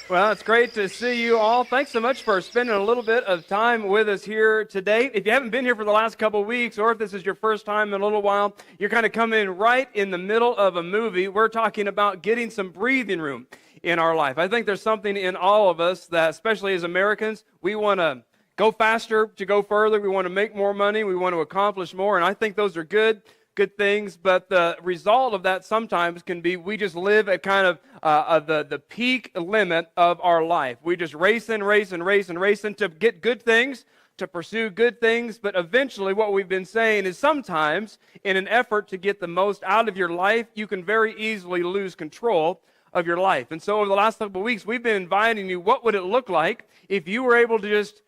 Well, it's great to see you all. Thanks so much for spending a little bit of time with us here today. If you haven't been here for the last couple of weeks, or if this is your first time in a little while, you're kind of coming in right in the middle of a movie. We're talking about getting some breathing room in our life. I think there's something in all of us that, especially as Americans, we want to go faster to go further. We want to make more money. We want to accomplish more. And I think those are good things, but the result of that sometimes can be we just live at kind of the peak limit of our life. We just race to get good things, to pursue good things, but eventually what we've been saying is sometimes in an effort to get the most out of your life, you can very easily lose control of your life. And so over the last couple of weeks, we've been inviting you, what would it look like if you were able to just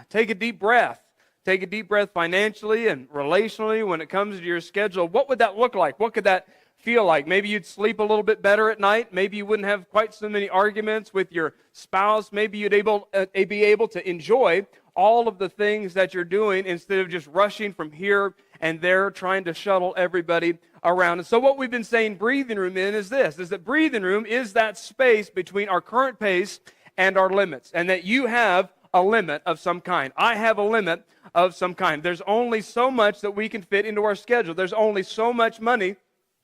take a deep breath? Take a deep breath financially and relationally when it comes to your schedule. What would that look like? What could that feel like? Maybe you'd sleep a little bit better at night. Maybe you wouldn't have quite so many arguments with your spouse. Maybe you'd be able to enjoy all of the things that you're doing instead of just rushing from here and there trying to shuttle everybody around. And so what we've been saying breathing room is that breathing room is that space between our current pace and our limits, and that you have a limit of some kind. I have a limit of some kind. There's only so much that we can fit into our schedule. There's only so much money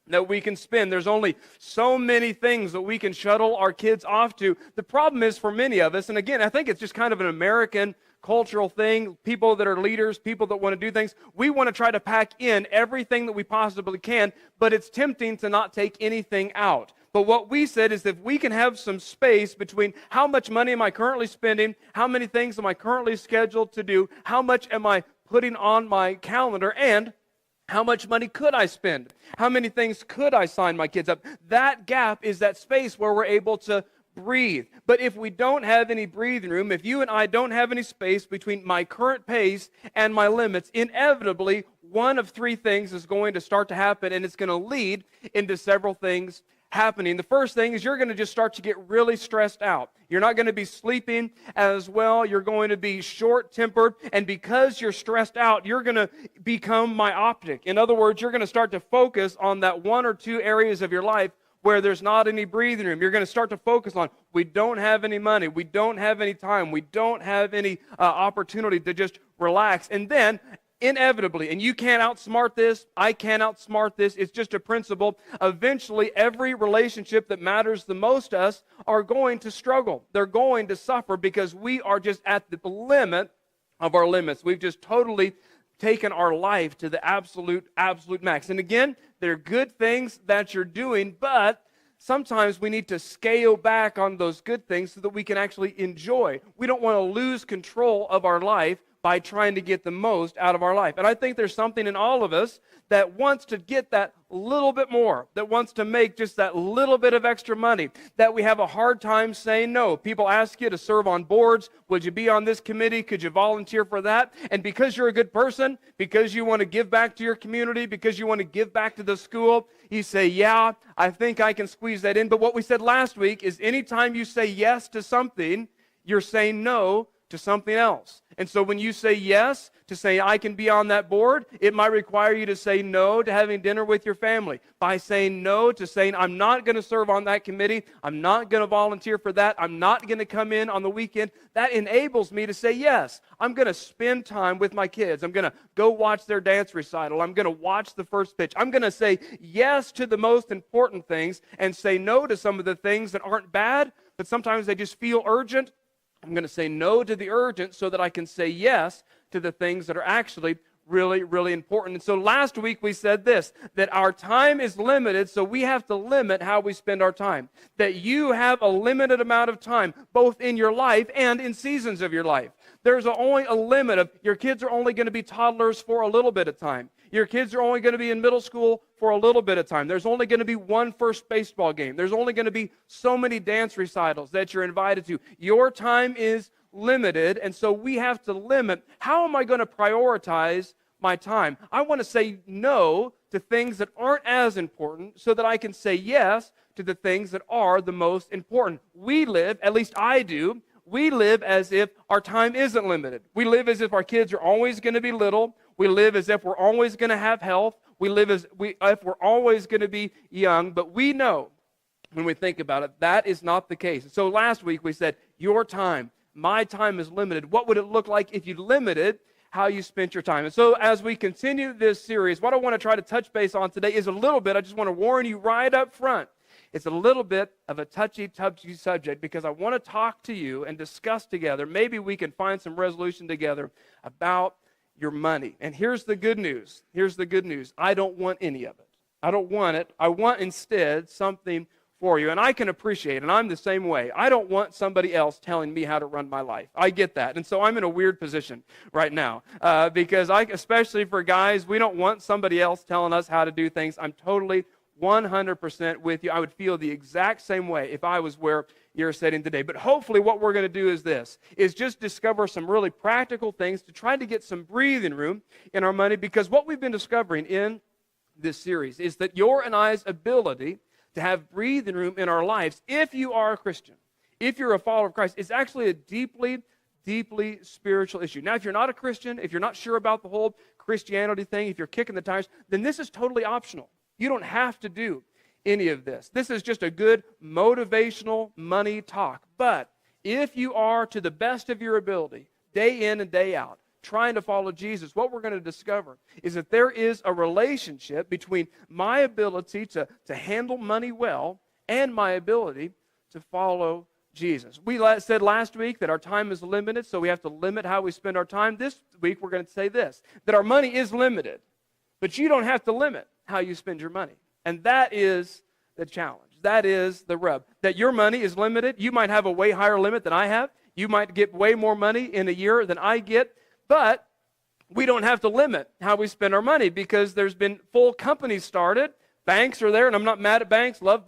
that we can spend. There's only so many things that we can shuttle our kids off to. The problem is for many of us, and again, I think it's just kind of an American cultural thing, people that are leaders, people that want to do things, we want to try to pack in everything that we possibly can, but it's tempting to not take anything out. But what we said is if we can have some space between how much money am I currently spending, how many things am I currently scheduled to do, how much am I putting on my calendar, and how much money could I spend? How many things could I sign my kids up? That gap is that space where we're able to breathe. But if we don't have any breathing room, if you and I don't have any space between my current pace and my limits, inevitably one of three things is going to start to happen, and it's going to lead into several things happening. The first thing is you're going to just start to get really stressed out. You're not going to be sleeping as well. You're going to be short-tempered. And because you're stressed out, you're going to become myopic. In other words, you're going to start to focus on that one or two areas of your life where there's not any breathing room. You're going to start to focus on, we don't have any money. We don't have any time. We don't have any opportunity to just relax. And then inevitably, and you can't outsmart this, I can't outsmart this, it's just a principle, eventually every relationship that matters the most to us are going to struggle. They're going to suffer because we are just at the limit of our limits. We've just totally taken our life to the absolute max. And again, they're good things that you're doing, but sometimes we need to scale back on those good things so that we can actually enjoy. We don't want to lose control of our life by trying to get the most out of our life. And I think there's something in all of us that wants to get that little bit more, that wants to make just that little bit of extra money, that we have a hard time saying no. People ask you to serve on boards. Would you be on this committee? Could you volunteer for that? And because you're a good person, because you want to give back to your community, because you want to give back to the school, you say, yeah, I think I can squeeze that in. But what we said last week is anytime you say yes to something, you're saying no to something else. And so when you say yes to say I can be on that board, it might require you to say no to having dinner with your family. By saying no to saying I'm not going to serve on that committee, I'm not going to volunteer for that, I'm not going to come in on the weekend, that enables me to say yes. I'm going to spend time with my kids. I'm going to go watch their dance recital. I'm going to watch the first pitch. I'm going to say yes to the most important things and say no to some of the things that aren't bad, but sometimes they just feel urgent. I'm going to say no to the urgent so that I can say yes to the things that are actually really, really important. And so last week we said this, that our time is limited, so we have to limit how we spend our time. That you have a limited amount of time, both in your life and in seasons of your life. There's only a limit of, your kids are only going to be toddlers for a little bit of time. Your kids are only going to be in middle school for a little bit of time. There's only going to be one first baseball game. There's only going to be so many dance recitals that you're invited to. Your time is limited, and so we have to limit, how am I going to prioritize my time? I want to say no to things that aren't as important so that I can say yes to the things that are the most important. We live, at least I do, we live as if our time isn't limited. We live as if our kids are always going to be little. We live as if we're always going to have health. We live as if we're always going to be young. But we know when we think about it. That is not the case. So last week we said, your time, my time is limited. What would it look like if you limited how you spent your time? And so as we continue this series, what I want to try to touch base on today is a little bit, I just want to warn you right up front, it's a little bit of a touchy subject, because I want to talk to you and discuss together. Maybe we can find some resolution together about your money. And here's the good news. Here's the good news. I don't want any of it. I don't want it. I want instead something for you. And I can appreciate, and I'm the same way. I don't want somebody else telling me how to run my life. I get that. And so I'm in a weird position right now because especially for guys, we don't want somebody else telling us how to do things. I'm totally 100% with you. I would feel the exact same way if I was where you're sitting today. But hopefully what we're going to do is just discover some really practical things to try to get some breathing room in our money, because what we've been discovering in this series is that your and I's ability to have breathing room in our lives, if you are a Christian, if you're a follower of Christ, is actually a deeply, deeply spiritual issue. Now, if you're not a Christian, if you're not sure about the whole Christianity thing, if you're kicking the tires, then this is totally optional. You don't have to do any of this. This is just a good motivational money talk. But if you are, to the best of your ability, day in and day out, trying to follow Jesus, what we're going to discover is that there is a relationship between my ability to handle money well and my ability to follow Jesus. We said last week that our time is limited, so we have to limit how we spend our time. This week we're going to say this, that our money is limited, but you don't have to limit how you spend your money. And that is the challenge. That is the rub. That your money is limited. You might have a way higher limit than I have. You might get way more money in a year than I get. But we don't have to limit how we spend our money, because there's been full companies started. Banks are there, and I'm not mad at banks, love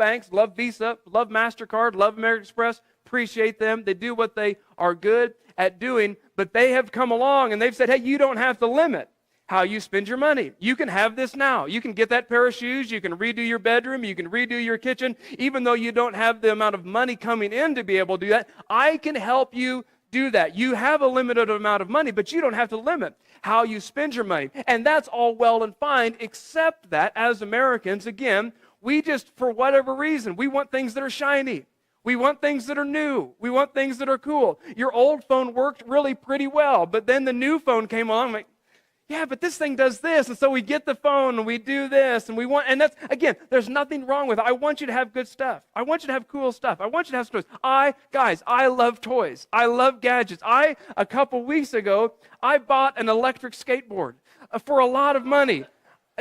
Visa, love MasterCard, love American Express, appreciate them. They do what they are good at doing, but they have come along and they've said, hey, you don't have to limit how you spend your money. You can have this now. You can get that pair of shoes. You can redo your bedroom. You can redo your kitchen. Even though you don't have the amount of money coming in to be able to do that, I can help you do that. You have a limited amount of money, but you don't have to limit how you spend your money. And that's all well and fine, except that as Americans, again, we just, for whatever reason, we want things that are shiny. We want things that are new. We want things that are cool. Your old phone worked really pretty well, but then the new phone came along, like, yeah, but this thing does this. And so we get the phone and we do this and we want, and that's, again, there's nothing wrong with it. I want you to have good stuff. I want you to have cool stuff. I want you to have toys. I love toys. I love gadgets. A couple weeks ago, I bought an electric skateboard for a lot of money.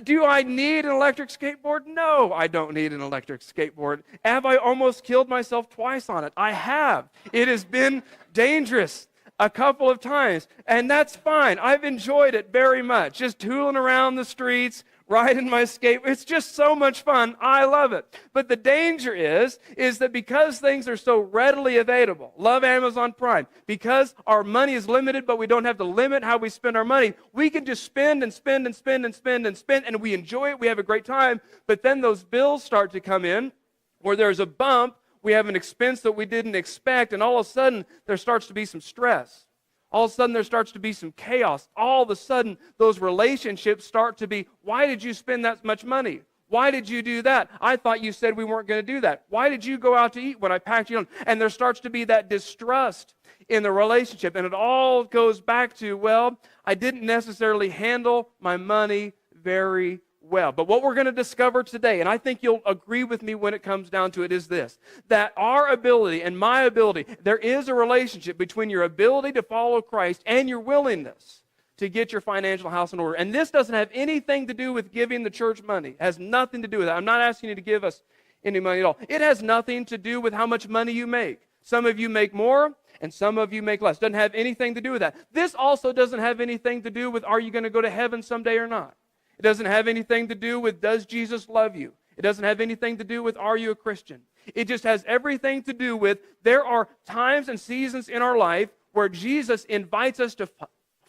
Do I need an electric skateboard? No, I don't need an electric skateboard. Have I almost killed myself twice on it? I have. It has been dangerous a couple of times, and that's fine. I've enjoyed it very much. Just tooling around the streets, riding my skate. It's just so much fun. I love it. But the danger is that because things are so readily available, love Amazon Prime, because our money is limited, but we don't have to limit how we spend our money, we can just spend and spend and spend and spend and spend, and we enjoy it. We have a great time. But then those bills start to come in where there's a bump. We have an expense that we didn't expect, and all of a sudden, there starts to be some stress. All of a sudden, there starts to be some chaos. All of a sudden, those relationships start to be, why did you spend that much money? Why did you do that? I thought you said we weren't going to do that. Why did you go out to eat when I packed you on? And there starts to be that distrust in the relationship, and it all goes back to, well, I didn't necessarily handle my money very well. But what we're going to discover today, and I think you'll agree with me when it comes down to it, is this, that our ability and my ability, there is a relationship between your ability to follow Christ and your willingness to get your financial house in order. And this doesn't have anything to do with giving the church money. It has nothing to do with that. I'm not asking you to give us any money at all. It has nothing to do with how much money you make. Some of you make more, and some of you make less. It doesn't have anything to do with that. This also doesn't have anything to do with, are you going to go to heaven someday or not? It doesn't have anything to do with, does Jesus love you? It doesn't have anything to do with, are you a Christian? It just has everything to do with, there are times and seasons in our life where Jesus invites us to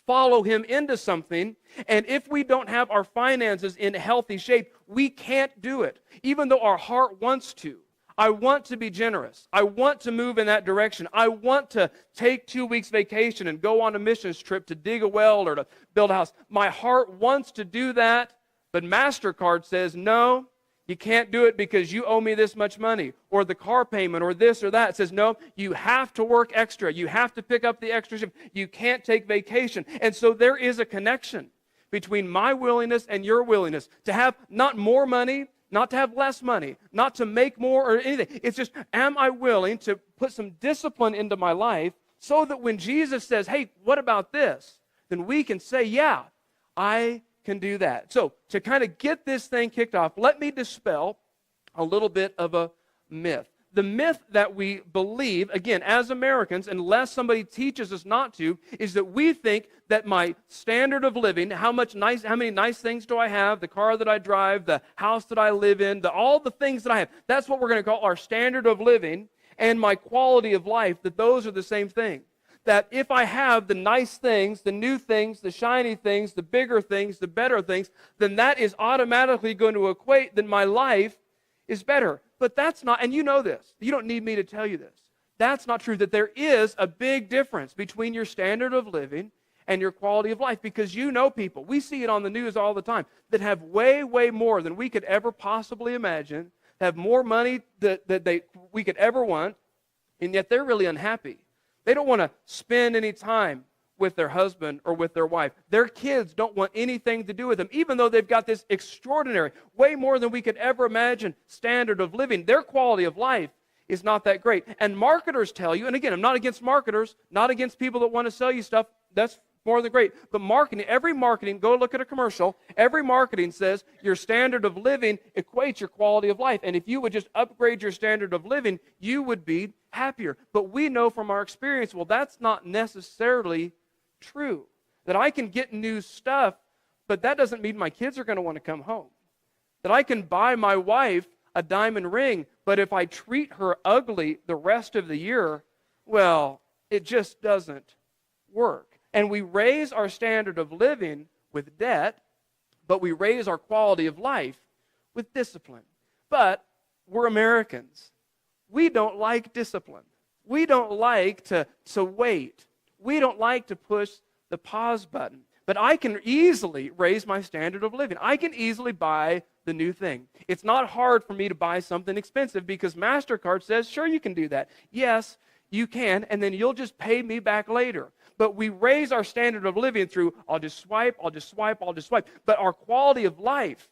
follow him into something, and if we don't have our finances in healthy shape, we can't do it, even though our heart wants to. I want to be generous. I want to move in that direction. I want to take 2 weeks vacation and go on a missions trip to dig a well or to build a house. My heart wants to do that, but MasterCard says, no, You can't do it because you owe me this much money, or the car payment, or this or that. It says, no, you have to work extra. You have to pick up the extra shift. You can't take vacation. And so there is a connection between my willingness and your willingness to have not more money, not to have less money, not to make more or anything. It's just, am I willing to put some discipline into my life so that when Jesus says, hey, what about this? Then we can say, yeah, I can do that. So to kind of get this thing kicked off, let me dispel a little bit of a myth. The myth that we believe, again, as Americans, unless somebody teaches us not to, is that we think that my standard of living, how many nice things do I have, the car that I drive, the house that I live in, all the things that I have, that's what we're going to call our standard of living, and my quality of life, that those are the same thing. That if I have the nice things, the new things, the shiny things, the bigger things, the better things, then that is automatically going to equate that my life is better. But that's not, and you know this. You don't need me to tell you this. That's not true, that there is a big difference between your standard of living and your quality of life, because you know people, we see it on the news all the time, that have way, way more than we could ever possibly imagine, have more money that we could ever want, and yet they're really unhappy. They don't want to spend any time with their husband or with their wife. Their kids don't want anything to do with them, even though they've got this extraordinary, way more than we could ever imagine standard of living. Their quality of life is not that great. And marketers tell you, and again, I'm not against marketers, not against people that want to sell you stuff. That's more than great. But every marketing, go look at a commercial, every marketing says your standard of living equates your quality of life. And if you would just upgrade your standard of living, you would be happier. But we know from our experience, well, that's not necessarily true. That I can get new stuff, but that doesn't mean my kids are going to want to come home. That I can buy my wife a diamond ring, but if I treat her ugly the rest of the year, well, it just doesn't work. And we raise our standard of living with debt, but we raise our quality of life with discipline. But we're Americans. We don't like discipline. We don't like to wait. We don't like to push the pause button. But I can easily raise my standard of living. I can easily buy the new thing. It's not hard for me to buy something expensive because MasterCard says, sure, you can do that. Yes, you can, and then you'll just pay me back later. But we raise our standard of living through, I'll just swipe. But our quality of life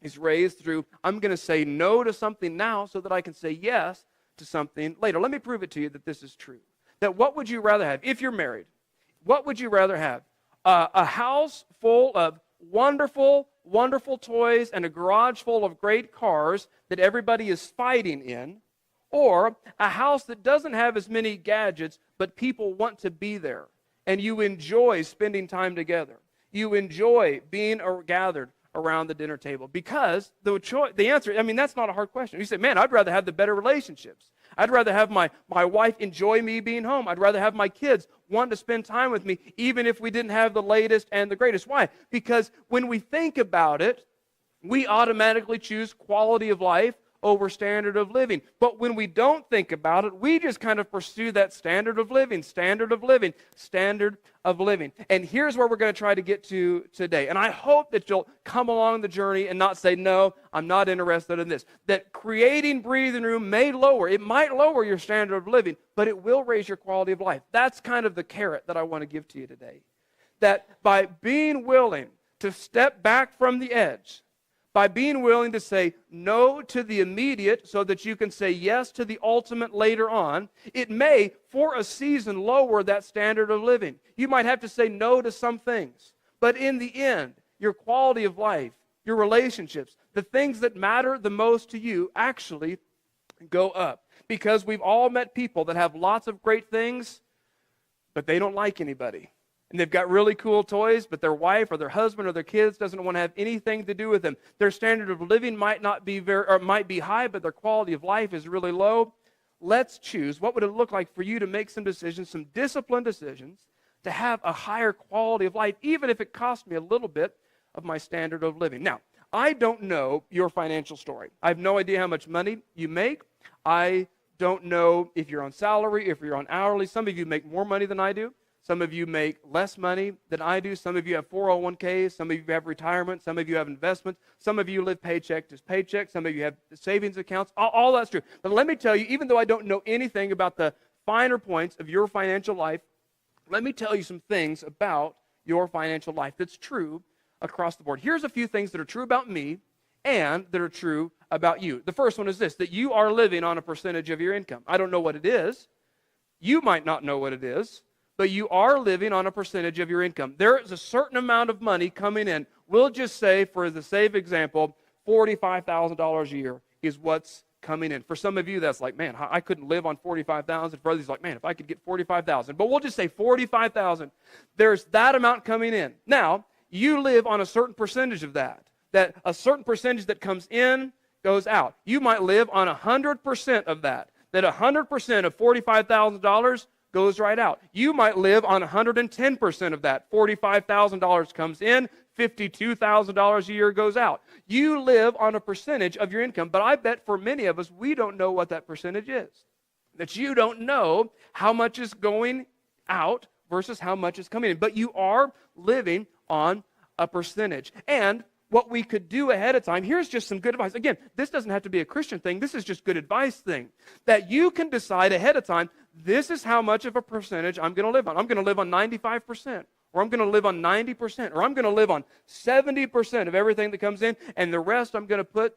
is raised through, I'm going to say no to something now so that I can say yes to something later. Let me prove it to you that this is true. That what would you rather have, if you're married, what would you rather have? A house full of wonderful, wonderful toys and a garage full of great cars that everybody is fighting in, or a house that doesn't have as many gadgets, but people want to be there, and you enjoy spending time together. You enjoy being gathered around the dinner table? Because the answer, I mean, that's not a hard question. You say, man, I'd rather have the better relationships. I'd rather have my wife enjoy me being home. I'd rather have my kids want to spend time with me, even if we didn't have the latest and the greatest. Why? Because when we think about it, we automatically choose quality of life over standard of living. But when we don't think about it, we just kind of pursue that standard of living. And here's where we're going to try to get to today. And I hope that you'll come along the journey and not say, no, I'm not interested in this. That creating breathing room might lower your standard of living, but it will raise your quality of life. That's kind of the carrot that I want to give to you today. That by being willing to step back from the edge, by being willing to say no to the immediate so that you can say yes to the ultimate later on, it may, for a season, lower that standard of living. You might have to say no to some things. But in the end, your quality of life, your relationships, the things that matter the most to you actually go up. Because we've all met people that have lots of great things, but they don't like anybody. And they've got really cool toys, but their wife or their husband or their kids doesn't want to have anything to do with them. Their standard of living might be high, but their quality of life is really low. Let's choose. What would it look like for you to make some decisions, some disciplined decisions, to have a higher quality of life, even if it cost me a little bit of my standard of living? Now, I don't know your financial story. I have no idea how much money you make. I don't know if you're on salary, if you're on hourly. Some of you make more money than I do. Some of you make less money than I do. Some of you have 401ks. Some of you have retirement. Some of you have investments. Some of you live paycheck to paycheck. Some of you have savings accounts. All that's true. But let me tell you, even though I don't know anything about the finer points of your financial life, let me tell you some things about your financial life that's true across the board. Here's a few things that are true about me and that are true about you. The first one is this, that you are living on a percentage of your income. I don't know what it is. You might not know what it is, but you are living on a percentage of your income. There is a certain amount of money coming in. We'll just say, for the sake of example, $45,000 a year is what's coming in. For some of you, that's like, man, I couldn't live on $45,000. For others, like, man, if I could get $45,000. But we'll just say $45,000. There's that amount coming in. Now, you live on a certain percentage of that a certain percentage that comes in goes out. You might live on 100% of that 100% of $45,000 goes right out. You might live on 110% of that. $45,000 comes in, $52,000 a year goes out. You live on a percentage of your income, but I bet for many of us, we don't know what that percentage is. That you don't know how much is going out versus how much is coming in. But you are living on a percentage. And what we could do ahead of time, here's just some good advice. Again, this doesn't have to be a Christian thing. This is just good advice thing. That you can decide ahead of time, this is how much of a percentage I'm going to live on. I'm going to live on 95%, or I'm going to live on 90%, or I'm going to live on 70% of everything that comes in, and the rest I'm going to put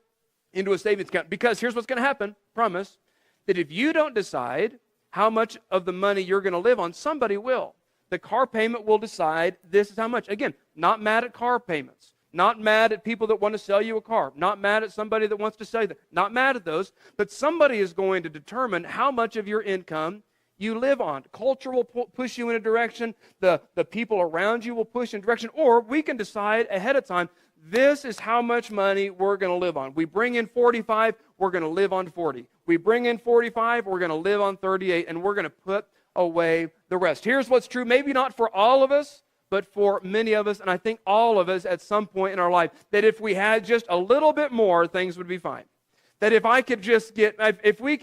into a savings account. Because here's what's going to happen, promise, that if you don't decide how much of the money you're going to live on, somebody will. The car payment will decide this is how much. Again, not mad at car payments. Not mad at people that want to sell you a car. Not mad at somebody that wants to sell you that. Not mad at those. But somebody is going to determine how much of your income you live on. Culture will push you in a direction. The people around you will push in a direction. Or we can decide ahead of time, this is how much money we're going to live on. We bring in 45, we're going to live on 40. We bring in 45, we're going to live on 38, and we're going to put away the rest. Here's what's true, maybe not for all of us, but for many of us, and I think all of us at some point in our life, that if we had just a little bit more, things would be fine. That if I could just get, if we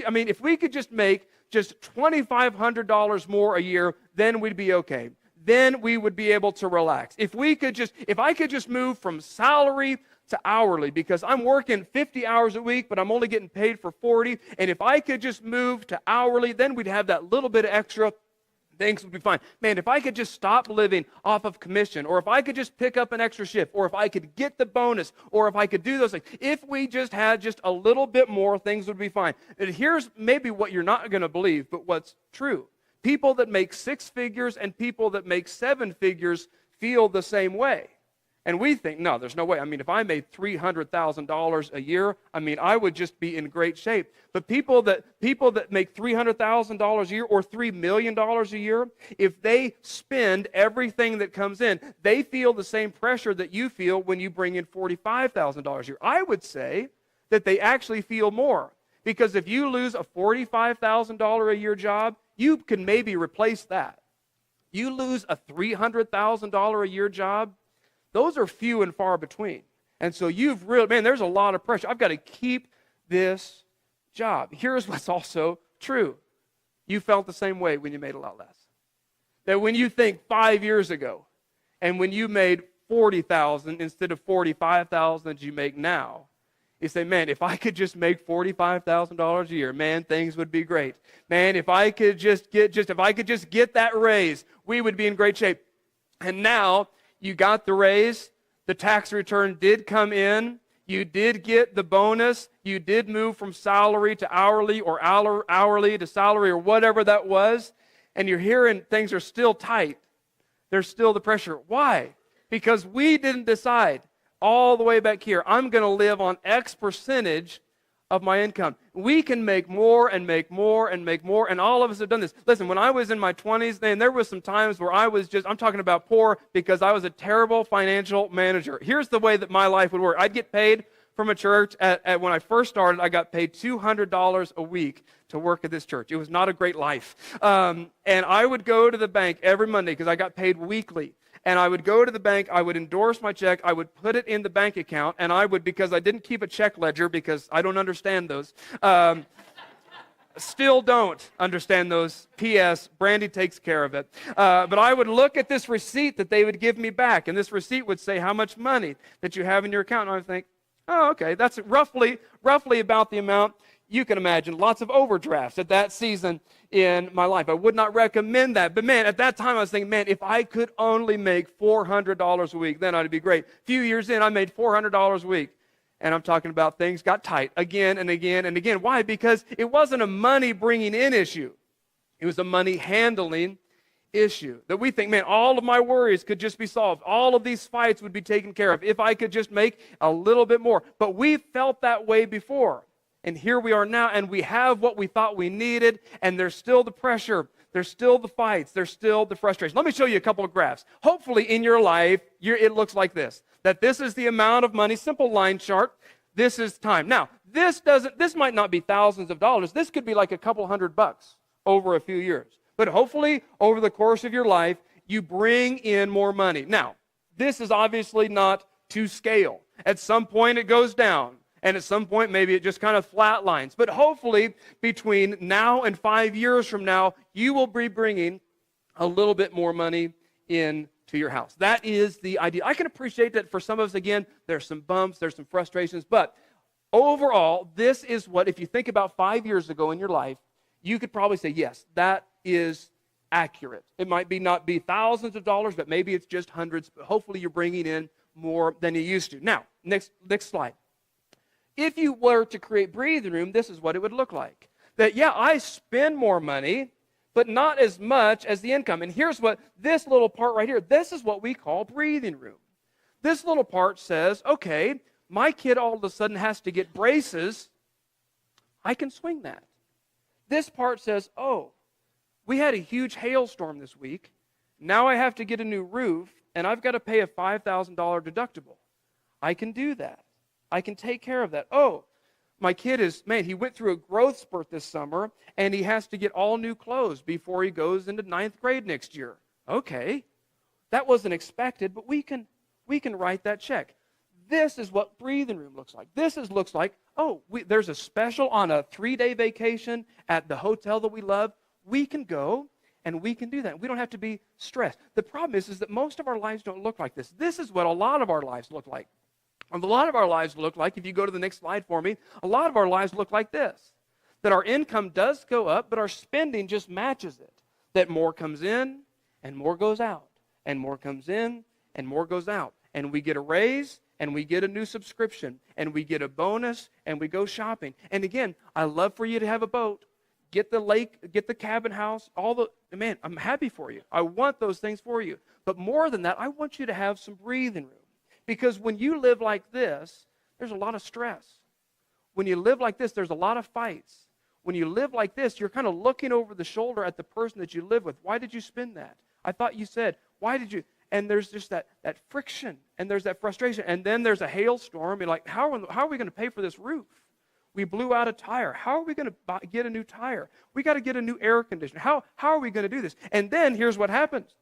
could just make just $2,500 more a year, then we'd be okay. Then we would be able to relax. If I could just move from salary to hourly, because I'm working 50 hours a week, but I'm only getting paid for 40, and if I could just move to hourly, then we'd have that little bit of extra, things would be fine. Man, if I could just stop living off of commission, or if I could just pick up an extra shift, or if I could get the bonus, or if I could do those things, if we just had just a little bit more, things would be fine. And here's maybe what you're not going to believe, but what's true. People that make 6 figures and people that make 7 figures feel the same way. And we think, no, there's no way. I mean, if I made $300,000 a year, I would just be in great shape. But people that make $300,000 a year or $3 million a year, if they spend everything that comes in, they feel the same pressure that you feel when you bring in $45,000 a year. I would say that they actually feel more. Because if you lose a $45,000 a year job, you can maybe replace that. You lose a $300,000 a year job, those are few and far between. And so there's a lot of pressure. I've got to keep this job. Here's what's also true. You felt the same way when you made a lot less. That when you think 5 years ago, and when you made $40,000 instead of $45,000 that you make now, you say, man, if I could just make $45,000 a year, man, things would be great. Man, if I could just get that raise, we would be in great shape. And now you got the raise, the tax return did come in, you did get the bonus, you did move from salary to hourly, or hourly to salary, or whatever that was, and you're hearing things are still tight. There's still the pressure. Why? Because we didn't decide all the way back here, I'm going to live on X percentage of my income. We can make more and make more and make more, and all of us have done this. Listen, when I was in my 20s, there was some times where I'm talking about poor because I was a terrible financial manager. Here's the way that my life would work. I'd get paid from a church. When I first started, I got paid $200 a week to work at this church. It was not a great life. And I would go to the bank every Monday because I got paid weekly. And I would go to the bank, I would endorse my check, I would put it in the bank account, and because I didn't keep a check ledger because I don't understand those, Still don't understand those. P.S. Brandy takes care of it. But I would look at this receipt that they would give me back, and this receipt would say how much money that you have in your account. And I would think, oh, okay, that's roughly about the amount you can imagine. Lots of overdrafts at that season in my life. I would not recommend that. But man, at that time I was thinking, man, if I could only make $400 a week, then I'd be great. A few years in, I made $400 a week. And I'm talking about things got tight again and again and again. Why? Because it wasn't a money bringing in issue. It was a money handling issue. That we think, man, all of my worries could just be solved. All of these fights would be taken care of if I could just make a little bit more. But we felt that way before. And here we are now, and we have what we thought we needed, and there's still the pressure. There's still the fights. There's still the frustration. Let me show you a couple of graphs. Hopefully in your life, it looks like this. That this is the amount of money, simple line chart. This is time. Now, this might not be thousands of dollars. This could be like a couple $100 over a few years. But hopefully, over the course of your life, you bring in more money. Now, this is obviously not to scale. At some point, it goes down. And at some point, maybe it just kind of flatlines. But hopefully, between now and 5 years from now, you will be bringing a little bit more money in to your house. That is the idea. I can appreciate that for some of us, again, there's some bumps, there's some frustrations, but overall, this is what, if you think about 5 years ago in your life, you could probably say, yes, that is accurate. It might not be thousands of dollars, but maybe it's just hundreds, but hopefully you're bringing in more than you used to. Now, next slide. If you were to create breathing room, this is what it would look like. That, yeah, I spend more money, but not as much as the income. And here's what this little part right here, this is what we call breathing room. This little part says, okay, my kid all of a sudden has to get braces. I can swing that. This part says, oh, we had a huge hailstorm this week. Now I have to get a new roof, and I've got to pay a $5,000 deductible. I can do that. I can take care of that. Oh, my kid he went through a growth spurt this summer, and he has to get all new clothes before he goes into 9th grade next year. Okay, that wasn't expected, but we can write that check. This is what breathing room looks like. Looks like, there's a special on a 3-day vacation at the hotel that we love. We can go, and we can do that. We don't have to be stressed. The problem is that most of our lives don't look like this. This is what a lot of our lives look like. A lot of our lives look like, if you go to the next slide for me, a lot of our lives look like this. That our income does go up, but our spending just matches it. That more comes in and more goes out. And more comes in and more goes out. And we get a raise and we get a new subscription. And we get a bonus and we go shopping. And again, I love for you to have a boat. Get the lake, get the cabin house, man, I'm happy for you. I want those things for you. But more than that, I want you to have some breathing room. Because when you live like this, there's a lot of stress. When you live like this, there's a lot of fights. When you live like this, you're kind of looking over the shoulder at the person that you live with. Why did you spend that? I thought you said, why did you? And there's just that friction, and there's that frustration. And then there's a hailstorm. You're like, how are we going to pay for this roof? We blew out a tire. How are we going to get a new tire? We got to get a new air conditioner. How are we going to do this? And then here's what happens.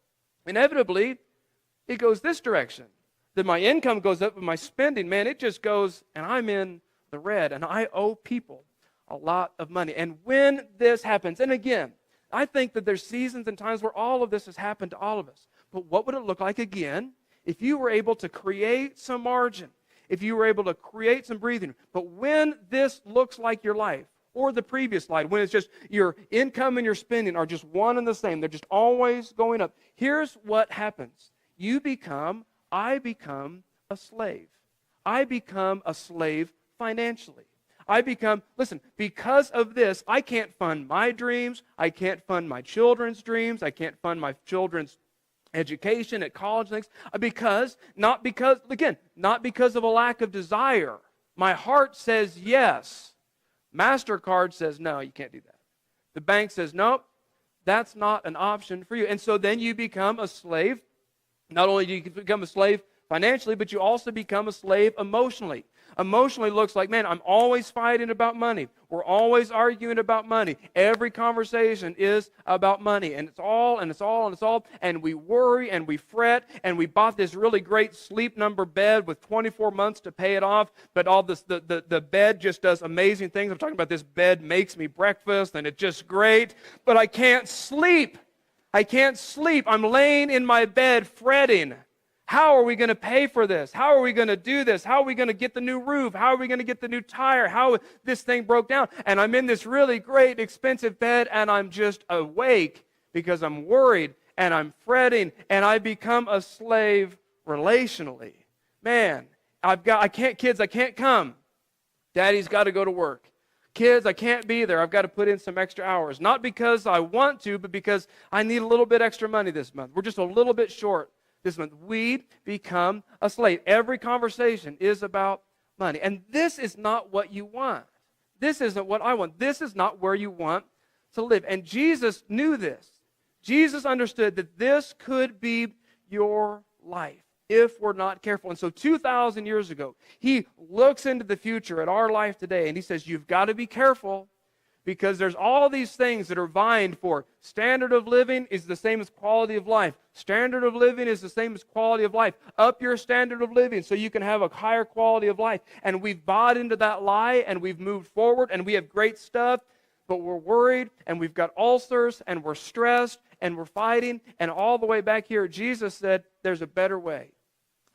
Inevitably, it goes this direction. That my income goes up, but my spending, man, it just goes, and I'm in the red, and I owe people a lot of money. And when this happens, and again, I think that there's seasons and times where all of this has happened to all of us. But what would it look like again if you were able to create some margin, if you were able to create some breathing room? But when this looks like your life, or the previous slide, when it's just your income and your spending are just one and the same, they're just always going up, here's what happens. I become a slave. I become a slave financially. Because of this, I can't fund my dreams. I can't fund my children's dreams. I can't fund my children's education at college things. Not because of a lack of desire. My heart says yes. MasterCard says, no, you can't do that. The bank says, nope, that's not an option for you. And so then you become a slave. Not only do you become a slave financially, but you also become a slave emotionally. Emotionally looks like, man, I'm always fighting about money. We're always arguing about money. Every conversation is about money. And it's all, and it's all, and it's all. And we worry and we fret. And we bought this really great Sleep Number bed with 24 months to pay it off. But all this, the bed just does amazing things. I'm talking about this bed makes me breakfast and it's just great. But I can't sleep. I can't sleep. I'm laying in my bed fretting. How are we going to pay for this? How are we going to do this? How are we going to get the new roof? How are we going to get the new tire? How this thing broke down? And I'm in this really great, expensive bed, and I'm just awake because I'm worried, and I'm fretting, and I become a slave relationally. Man, kids, I can't come. Daddy's got to go to work. Kids, I can't be there. I've got to put in some extra hours. Not because I want to, but because I need a little bit extra money this month. We're just a little bit short this month. We become a slave. Every conversation is about money. And this is not what you want. This isn't what I want. This is not where you want to live. And Jesus knew this. Jesus understood that this could be your life if we're not careful. And so 2,000 years ago, he looks into the future at our life today, and he says, you've got to be careful, because there's all these things that are vying for. Standard of living is the same as quality of life. Standard of living is the same as quality of life. Up your standard of living so you can have a higher quality of life. And we've bought into that lie, and we've moved forward, and we have great stuff, but we're worried, and we've got ulcers, and we're stressed, and we're fighting. And all the way back here, Jesus said, there's a better way.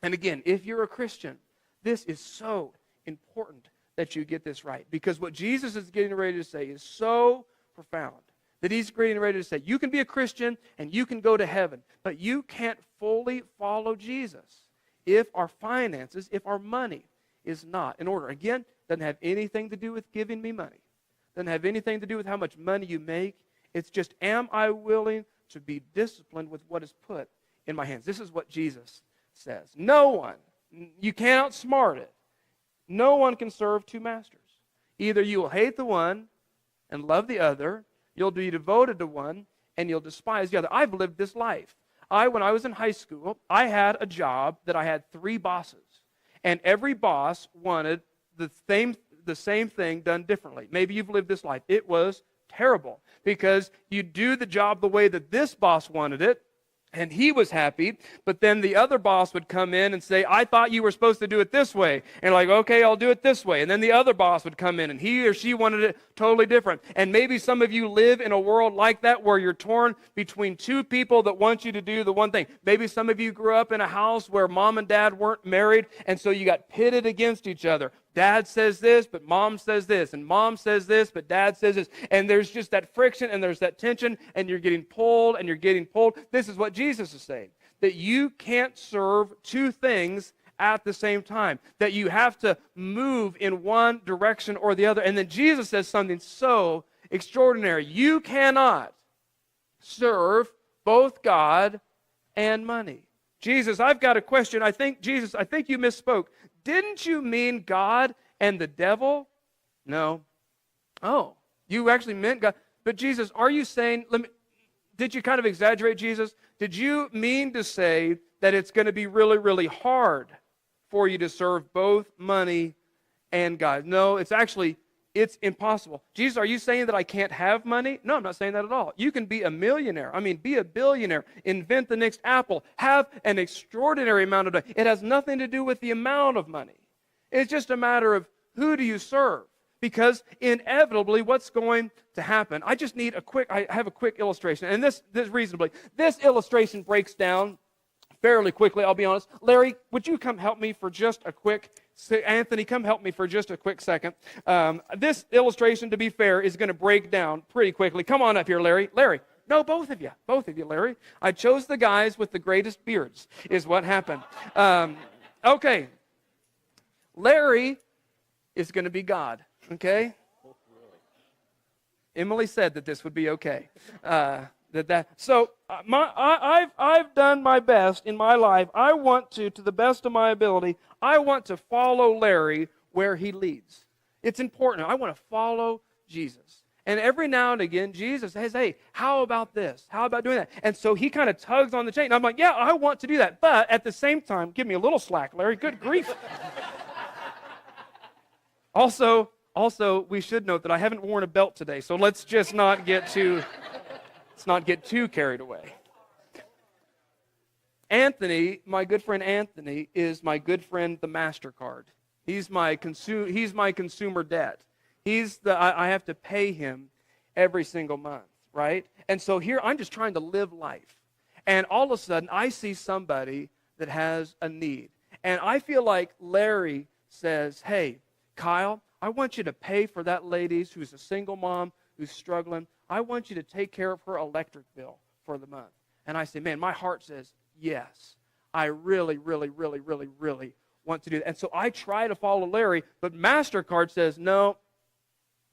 And again, if you're a Christian, this is so important that you get this right. Because what Jesus is getting ready to say is so profound that he's getting ready to say, you can be a Christian and you can go to heaven, but you can't fully follow Jesus if our finances, if our money is not in order. Again, doesn't have anything to do with giving me money. Doesn't have anything to do with how much money you make. It's just, am I willing to be disciplined with what is put in my hands? This is what Jesus says. No one, you can't outsmart it. No one can serve two masters. Either you will hate the one and love the other, you'll be devoted to one, and you'll despise the other. I've lived this life. When I was in high school, I had a job that I had 3 bosses. And every boss wanted the same thing done differently. Maybe you've lived this life. It was terrible because you do the job the way that this boss wanted it, and he was happy, but then the other boss would come in and say, I thought you were supposed to do it this way. And like, okay, I'll do it this way. And then the other boss would come in and he or she wanted it totally different. And maybe some of you live in a world like that where you're torn between 2 people that want you to do the one thing. Maybe some of you grew up in a house where mom and dad weren't married, and so you got pitted against each other. Dad says this, but mom says this. And mom says this, but dad says this. And there's just that friction and there's that tension, and you're getting pulled and you're getting pulled. This is what Jesus is saying, that you can't serve 2 things at the same time, that you have to move in one direction or the other. And then Jesus says something so extraordinary. You cannot serve both God and money. Jesus, I've got a question. Jesus, I think you misspoke. Didn't you mean God and the devil? No. Oh, you actually meant God. But Jesus, are you saying, did you kind of exaggerate, Jesus? Did you mean to say that it's going to be really, really hard for you to serve both money and God? No, it's impossible. Jesus, are you saying that I can't have money? No, I'm not saying that at all. You can be a millionaire. Be a billionaire. Invent the next Apple. Have an extraordinary amount of money. It has nothing to do with the amount of money. It's just a matter of who do you serve? Because inevitably, what's going to happen? I have a quick illustration. And this illustration breaks down fairly quickly, I'll be honest. Larry, would you come help me for just a quick Anthony, come help me for just a quick second. This illustration, to be fair, is going to break down pretty quickly. Come on up here, Larry. Larry. No, both of you, Larry. I chose the guys with the greatest beards, is what happened. Okay. Larry is going to be God, okay? Emily said that this would be okay. So I've done my best in my life. I want to the best of my ability, I want to follow Larry where he leads. It's important. I want to follow Jesus. And every now and again, Jesus says, hey, how about this? How about doing that? And so he kind of tugs on the chain. And I'm like, yeah, I want to do that. But at the same time, give me a little slack, Larry. Good grief. Also, we should note that I haven't worn a belt today, so let's just not get too carried away. Anthony, my good friend Anthony, is my good friend the MasterCard. He's my consumer debt. I have to pay him every single month, right? And so here I'm just trying to live life. And all of a sudden I see somebody that has a need. And I feel like Larry says, hey, Kyle, I want you to pay for that lady who's a single mom who's struggling. I want you to take care of her electric bill for the month. And I say, man, my heart says, yes, I really, really, really, really, really want to do that. And so I try to follow Larry, but MasterCard says, no,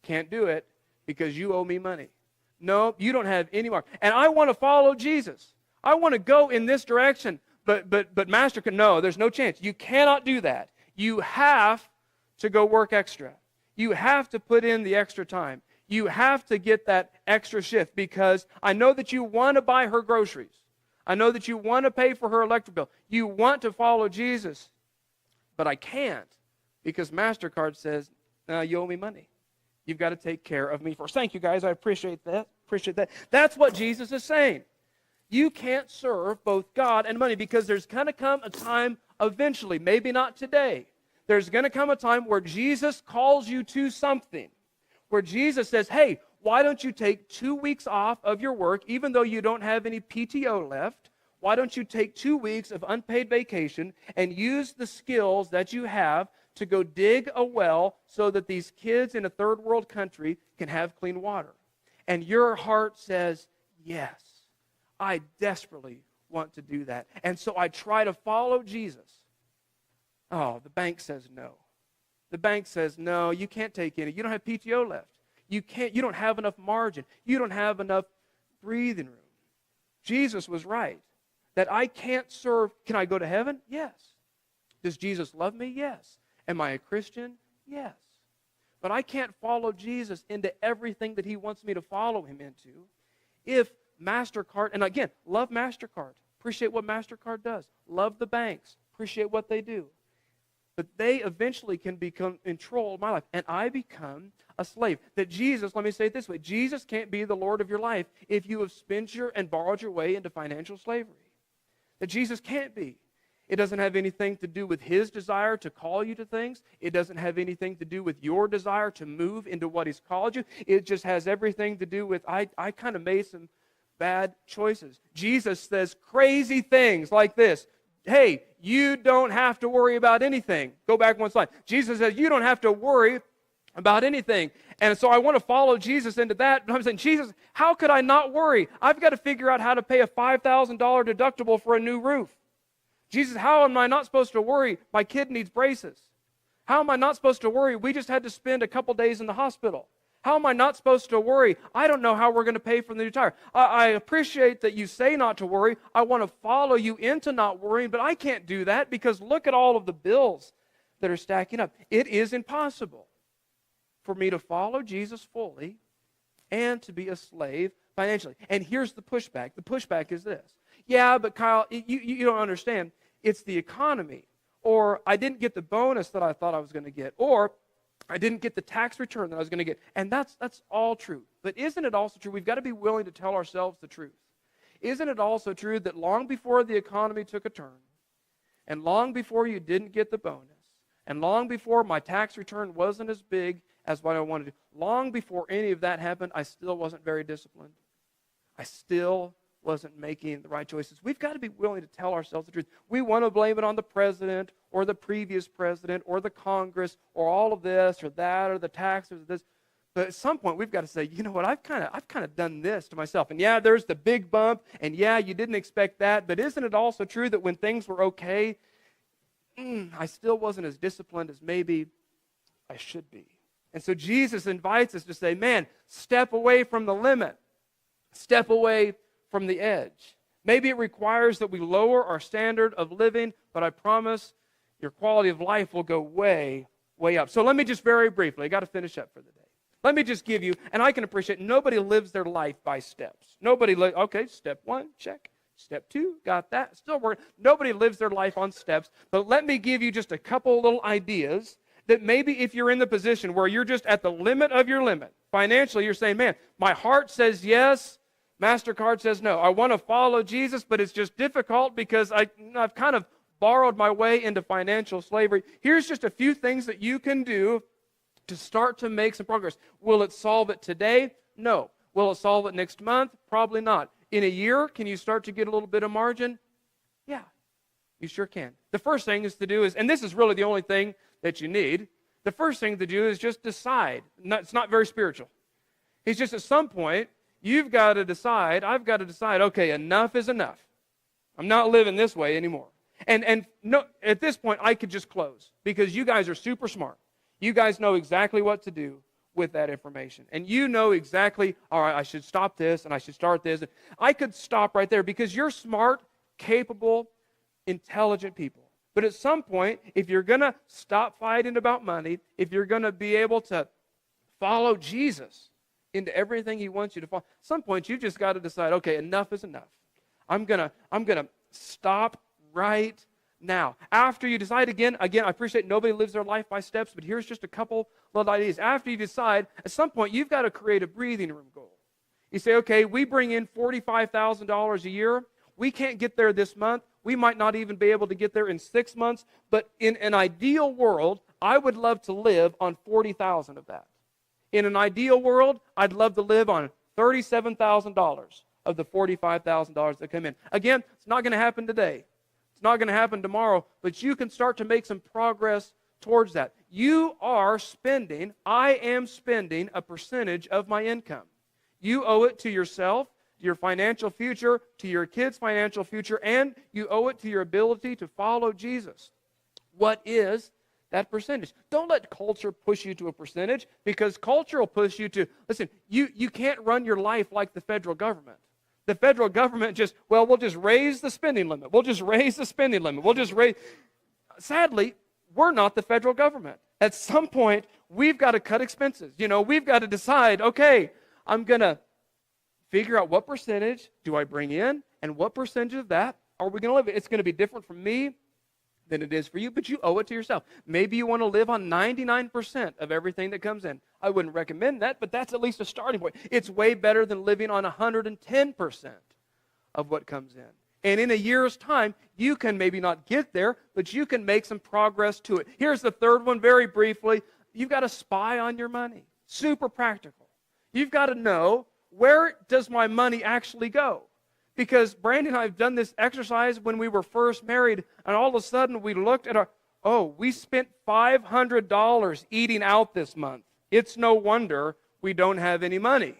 can't do it because you owe me money. No, you don't have any more. And I want to follow Jesus. I want to go in this direction, but MasterCard, no, there's no chance. You cannot do that. You have to go work extra. You have to put in the extra time. You have to get that extra shift because I know that you want to buy her groceries. I know that you want to pay for her electric bill. You want to follow Jesus, but I can't because MasterCard says, no, you owe me money. You've got to take care of me first. Thank you, guys. I appreciate that. That's what Jesus is saying. You can't serve both God and money because there's going to come a time eventually, maybe not today. There's going to come a time where Jesus calls you to something, where Jesus says, hey, why don't you take 2 weeks off of your work, even though you don't have any PTO left? Why don't you take 2 weeks of unpaid vacation and use the skills that you have to go dig a well so that these kids in a third world country can have clean water? And your heart says, yes, I desperately want to do that. And so I try to follow Jesus. Oh, the bank says no. The bank says, no, you can't take any. You don't have PTO left. You don't have enough margin. You don't have enough breathing room. Jesus was right that I can't serve. Can I go to heaven? Yes. Does Jesus love me? Yes. Am I a Christian? Yes. But I can't follow Jesus into everything that he wants me to follow him into if MasterCard, and again, love MasterCard. Appreciate what MasterCard does. Love the banks. Appreciate what they do. But they eventually can become control of my life, and I become a slave. That Jesus, let me say it this way, Jesus can't be the Lord of your life if you have spent and borrowed your way into financial slavery. That Jesus can't be. It doesn't have anything to do with his desire to call you to things. It doesn't have anything to do with your desire to move into what he's called you. It just has everything to do with, I kind of made some bad choices. Jesus says crazy things like this. Hey, you don't have to worry about anything. Go back one slide. Jesus says you don't have to worry about anything. And so I want to follow Jesus into that. And I'm saying, Jesus, how could I not worry? I've got to figure out how to pay a $5,000 deductible for a new roof. Jesus, how am I not supposed to worry? My kid needs braces. How am I not supposed to worry? We just had to spend a couple days in the hospital. How am I not supposed to worry? I don't know how we're going to pay for the new tire. I appreciate that you say not to worry. I want to follow you into not worrying, but I can't do that because look at all of the bills that are stacking up. It is impossible for me to follow Jesus fully and to be a slave financially. And here's the pushback. The pushback is this. Yeah, but Kyle, you don't understand. It's the economy. Or I didn't get the bonus that I thought I was going to get. Or I didn't get the tax return that I was going to get. And that's all true. But isn't it also true? We've got to be willing to tell ourselves the truth. Isn't it also true that long before the economy took a turn, and long before you didn't get the bonus, and long before my tax return wasn't as big as what I wanted to do, long before any of that happened, I still wasn't very disciplined. I still wasn't making the right choices. We've got to be willing to tell ourselves the truth. We want to blame it on the president or the previous president or the Congress or all of this or that or the taxes or this. But at some point we've got to say, you know what, I've kind of done this to myself. And yeah, there's the big bump, and yeah, you didn't expect that. But isn't it also true that when things were okay, I still wasn't as disciplined as maybe I should be? And so Jesus invites us to say, man, step away from the limit. Step away from the edge. Maybe it requires that we lower our standard of living, but I promise your quality of life will go way, way up. So let me just very briefly, I got to finish up for the day. Let me just give you, and I can appreciate nobody lives their life by steps. Okay, step 1, check. Step 2, got that. Still working. Nobody lives their life on steps, but let me give you just a couple little ideas that maybe if you're in the position where you're just at the limit of your limit, financially, you're saying, man, my heart says yes, MasterCard says no. I want to follow Jesus, but it's just difficult because I've kind of borrowed my way into financial slavery. Here's just a few things that you can do to start to make some progress. Will it solve it today? No. Will it solve it next month? Probably not. In a year, can you start to get a little bit of margin? Yeah, you sure can. The first thing is to do is, and this is really the only thing that you need, the first thing to do is just decide. It's not very spiritual. It's just at some point, you've got to decide, I've got to decide, okay, enough is enough. I'm not living this way anymore. And no, at this point, I could just close because you guys are super smart. You guys know exactly what to do with that information. And you know exactly, all right, I should stop this and I should start this. I could stop right there because you're smart, capable, intelligent people. But at some point, if you're going to stop fighting about money, if you're going to be able to follow Jesus into everything he wants you to follow, at some point you've just got to decide, okay, enough is enough. I'm going to stop right now. After you decide again, I appreciate nobody lives their life by steps, but here's just a couple little ideas. After you decide, at some point you've got to create a breathing room goal. You say, okay, we bring in $45,000 a year. We can't get there this month. We might not even be able to get there in 6 months, but in an ideal world, I would love to live on $40,000 of that. In an ideal world, I'd love to live on $37,000 of the $45,000 that come in. Again, it's not going to happen today. It's not going to happen tomorrow, but you can start to make some progress towards that. I am spending a percentage of my income. You owe it to yourself, to your financial future, to your kids' financial future, and you owe it to your ability to follow Jesus. What is that percentage? Don't let culture push you to a percentage, because culture will push you to, listen, you can't run your life like the federal government. The federal government we'll just raise the spending limit. We'll just raise the spending limit. Sadly, we're not the federal government. At some point, we've got to cut expenses. We've got to decide, okay, I'm going to figure out what percentage do I bring in, and what percentage of that are we going to live? It's going to be different from me than it is for you, but you owe it to yourself. Maybe you want to live on 99% of everything that comes in. I wouldn't recommend that, but that's at least a starting point. It's way better than living on 110% of what comes in. And in a year's time, you can maybe not get there, but you can make some progress to it. Here's the third one very briefly. You've got to spy on your money. Super practical. You've got to know, where does my money actually go? Because Brandy and I have done this exercise when we were first married, and all of a sudden we looked at we spent $500 eating out this month. It's no wonder we don't have any money,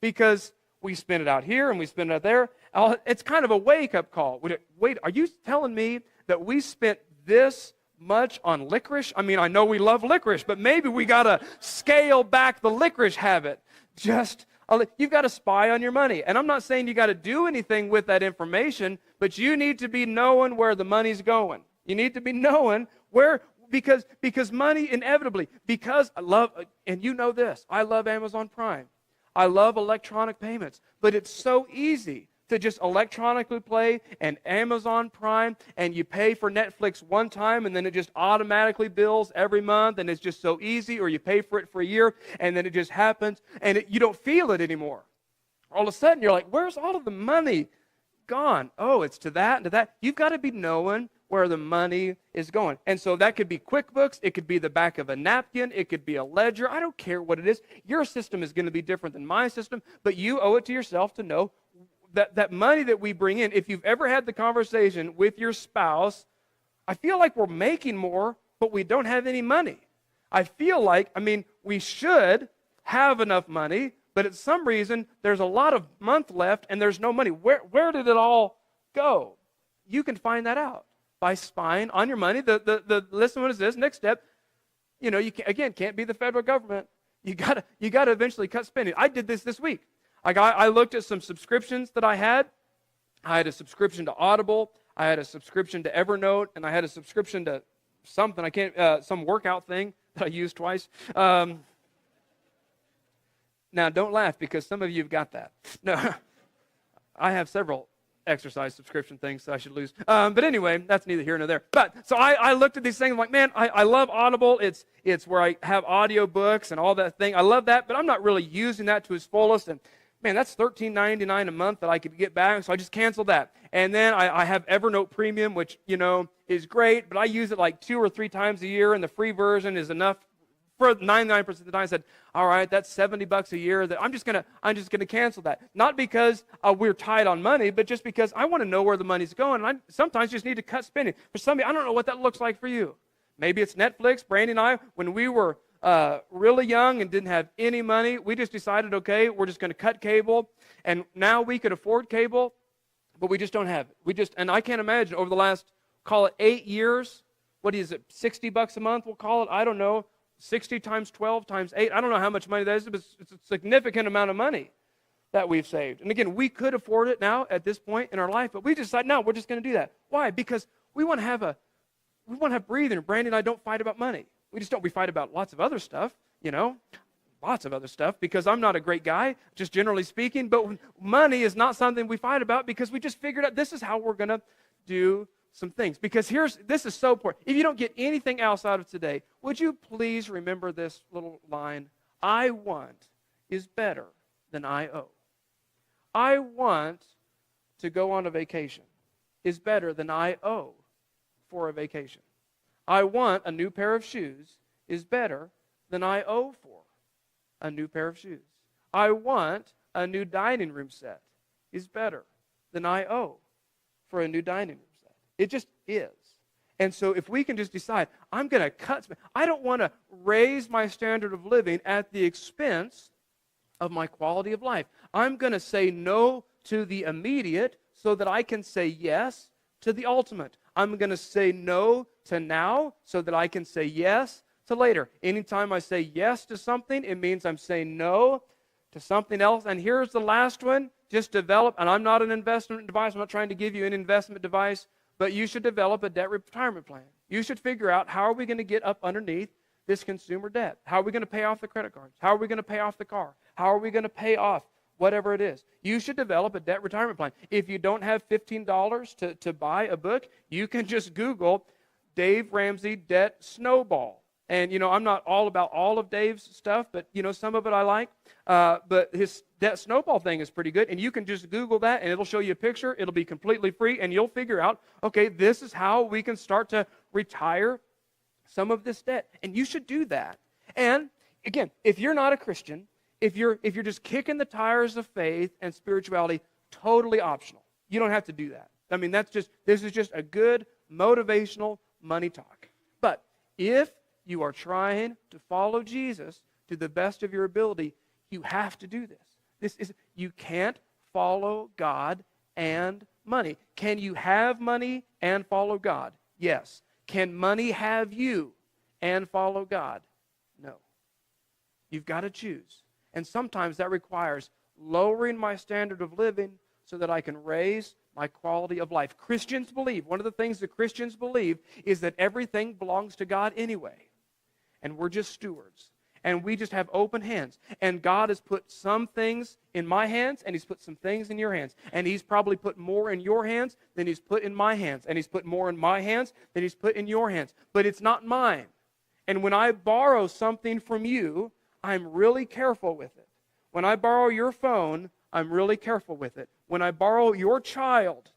because we spent it out here and we spent it out there. It's kind of a wake-up call. Wait, are you telling me that we spent this much on licorice? I mean, I know we love licorice, but maybe we got to scale back the licorice habit. You've got to spy on your money. And I'm not saying you got to do anything with that information, but you need to be knowing where the money's going. You need to be knowing where, because money inevitably, because I love, and you know this, I love Amazon Prime. I love electronic payments, but it's so easy to just electronically pay and Amazon Prime, and you pay for Netflix one time and then it just automatically bills every month, and it's just so easy, or you pay for it for a year and then it just happens and you don't feel it anymore. All of a sudden you're like, where's all of the money gone? Oh, it's to that and to that. You've got to be knowing where the money is going. And so that could be QuickBooks, it could be the back of a napkin, it could be a ledger. I don't care what it is. Your system is going to be different than my system, but you owe it to yourself to know that money that we bring in. If you've ever had the conversation with your spouse, I feel like we're making more, but we don't have any money. I feel like, we should have enough money, but at some reason, there's a lot of month left and there's no money. Where did it all go? You can find that out by spying on your money. Listen, what is this? Next step, you can't be the federal government. You gotta eventually cut spending. I did this week. I looked at some subscriptions that I had. I had a subscription to Audible. I had a subscription to Evernote, and I had a subscription to something. Some workout thing that I used twice. Now, don't laugh, because some of you have got that. No, I have several exercise subscription things I should lose. But anyway, that's neither here nor there. But so I looked at these things, I'm like, man, I love Audible. It's where I have audio books and all that thing. I love that, but I'm not really using that to its fullest. And man, that's $13.99 a month that I could get back, so I just canceled that. And then I have Evernote Premium, which, is great, but I use it like 2 or 3 times a year, and the free version is enough for 99% of the time. I said, all right, that's $70 a year. That I'm just gonna cancel that. Not because we're tight on money, but just because I want to know where the money's going. And I sometimes just need to cut spending. For somebody, I don't know what that looks like for you. Maybe it's Netflix. Brandy and I, when we were really young and didn't have any money, we just decided, okay, we're just going to cut cable. And now we could afford cable, but we just don't have it. And I can't imagine over the last, call it 8 years, what is it, $60 a month, we'll call it? I don't know. 60 times 12 times 8. I don't know how much money that is, but it's a significant amount of money that we've saved. And again, we could afford it now at this point in our life, but we decided, no, we're just going to do that. Why? Because we want to have breathing. Brandy and I don't fight about money. We just don't. We fight about lots of other stuff, lots of other stuff, because I'm not a great guy, just generally speaking. But money is not something we fight about, because we just figured out this is how we're going to do some things. Because this is so important. If you don't get anything else out of today, would you please remember this little line? I want is better than I owe. I want to go on a vacation is better than I owe for a vacation. I want a new pair of shoes is better than I owe for a new pair of shoes. I want a new dining room set is better than I owe for a new dining room set. It just is. And so if we can just decide, I'm going to cut, I don't want to raise my standard of living at the expense of my quality of life. I'm going to say no to the immediate so that I can say yes to the ultimate. I'm going to say no to now so that I can say yes to later. Anytime I say yes to something, it means I'm saying no to something else. And here's the last one. Just develop, and I'm not an investment advice. I'm not trying to give you an investment device, but you should develop a debt retirement plan. You should figure out, how are we going to get up underneath this consumer debt? How are we going to pay off the credit cards? How are we going to pay off the car? How are we going to pay off whatever it is? You should develop a debt retirement plan. If you don't have $15 to buy a book, you can just Google Dave Ramsey Debt Snowball. And, I'm not all about all of Dave's stuff, but, some of it I like. But his Debt Snowball thing is pretty good. And you can just Google that, and it'll show you a picture. It'll be completely free, and you'll figure out, okay, this is how we can start to retire some of this debt. And you should do that. And, again, if you're not a Christian, if you're just kicking the tires of faith and spirituality, totally optional. You don't have to do that. I mean, this is just a good motivational money talk. But if you are trying to follow Jesus to the best of your ability, you have to do this. You can't follow God and money. Can you have money and follow God? Yes. Can money have you and follow God? No. You've got to choose. And sometimes that requires lowering my standard of living so that I can raise my quality of life. Christians believe, one of the things that Christians believe is that everything belongs to God anyway. And we're just stewards. And we just have open hands. And God has put some things in my hands, and He's put some things in your hands. And He's probably put more in your hands than He's put in my hands. And He's put more in my hands than He's put in your hands. But it's not mine. And when I borrow something from you, I'm really careful with it. When I borrow your phone, I'm really careful with it. When I borrow your child,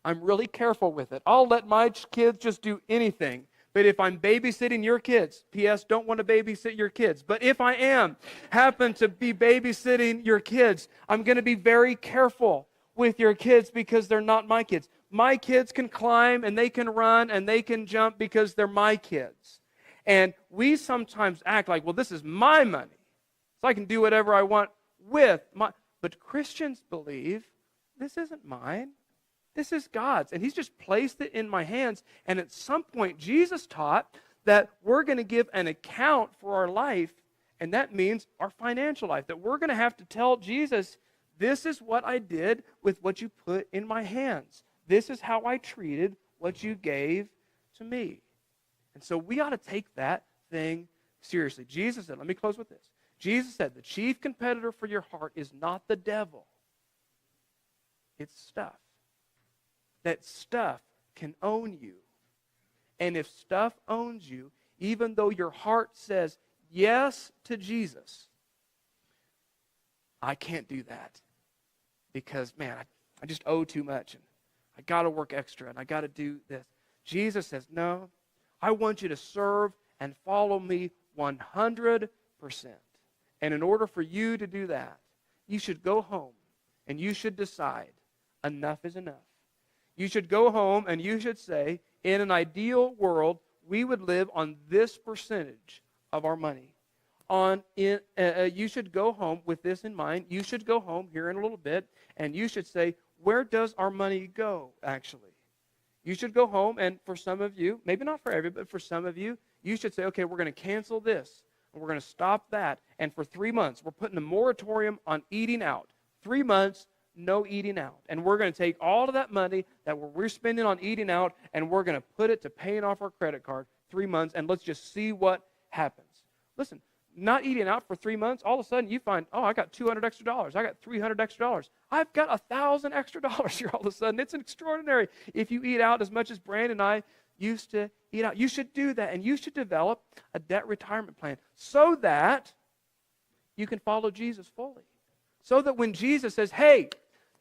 I'm really careful with it. I'll let my kids just do anything. But if I'm babysitting your kids, P.S., don't want to babysit your kids. But if I happen to be babysitting your kids, I'm going to be very careful with your kids because they're not my kids. My kids can climb and they can run and they can jump because they're my kids. And we sometimes act like, well, this is my money, so I can do whatever I want with my... But Christians believe, this isn't mine. This is God's, and He's just placed it in my hands. And at some point, Jesus taught that we're going to give an account for our life, and that means our financial life, that we're going to have to tell Jesus, this is what I did with what you put in my hands. This is how I treated what you gave to me. And so we ought to take that thing seriously. Jesus said, let me close with this. Jesus said, the chief competitor for your heart is not the devil. It's stuff. that stuff can own you. And if stuff owns you, even though your heart says yes to Jesus, I can't do that because, man, I just owe too much, and I got to work extra, and I got to do this. Jesus says, no, I want you to serve and follow me 100%. And in order for you to do that, you should go home and you should decide enough is enough. You should go home and you should say, in an ideal world, we would live on this percentage of our money. You should go home with this in mind. You should go home here in a little bit, and you should say, where does our money go, actually? You should go home, and for some of you, maybe not for everybody, but for some of you, you should say, okay, we're going to cancel this, and we're going to stop that, and for 3 months, we're putting a moratorium on eating out. 3 months, no eating out. And we're going to take all of that money that we're spending on eating out, and we're going to put it to paying off our credit card. 3 months, and let's just see what happens. Listen, not eating out for 3 months, all of a sudden you find, oh, I got $200 extra. I got $300 extra. I've got $1,000 extra here all of a sudden. It's extraordinary. If you eat out as much as Brandon and I used to eat out, you should do that, and you should develop a debt retirement plan so that you can follow Jesus fully. So that when Jesus says, hey,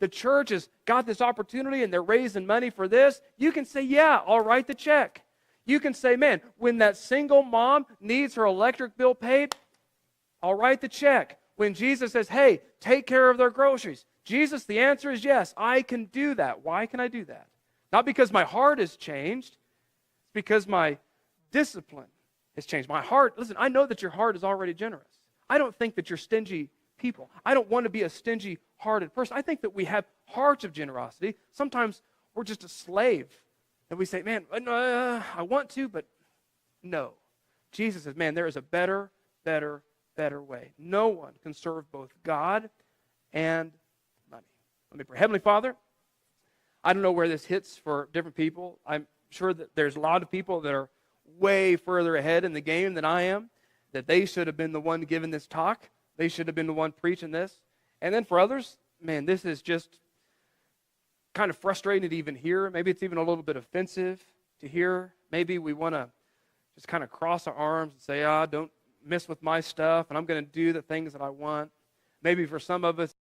the church has got this opportunity and they're raising money for this, you can say, yeah, I'll write the check. You can say, man, when that single mom needs her electric bill paid, I'll write the check. When Jesus says, hey, take care of their groceries, Jesus, the answer is yes, I can do that. Why can I do that? Not because my heart has changed, it's because my discipline has changed. My heart, listen, I know that your heart is already generous. I don't think that you're stingy people. I don't want to be a stingy-hearted person. I think that we have hearts of generosity. Sometimes we're just a slave. And we say, man, I want to, but no. Jesus says, man, there is a better way. No one can serve both God and money. Let me pray. Heavenly Father, I don't know where this hits for different people. I'm sure that there's a lot of people that are way further ahead in the game than I am, that they should have been the one giving this talk. They should have been the one preaching this. And then for others, man, this is just kind of frustrating to even hear. Maybe it's even a little bit offensive to hear. Maybe we want to just kind of cross our arms and say, don't mess with my stuff, and I'm going to do the things that I want. Maybe for some of us,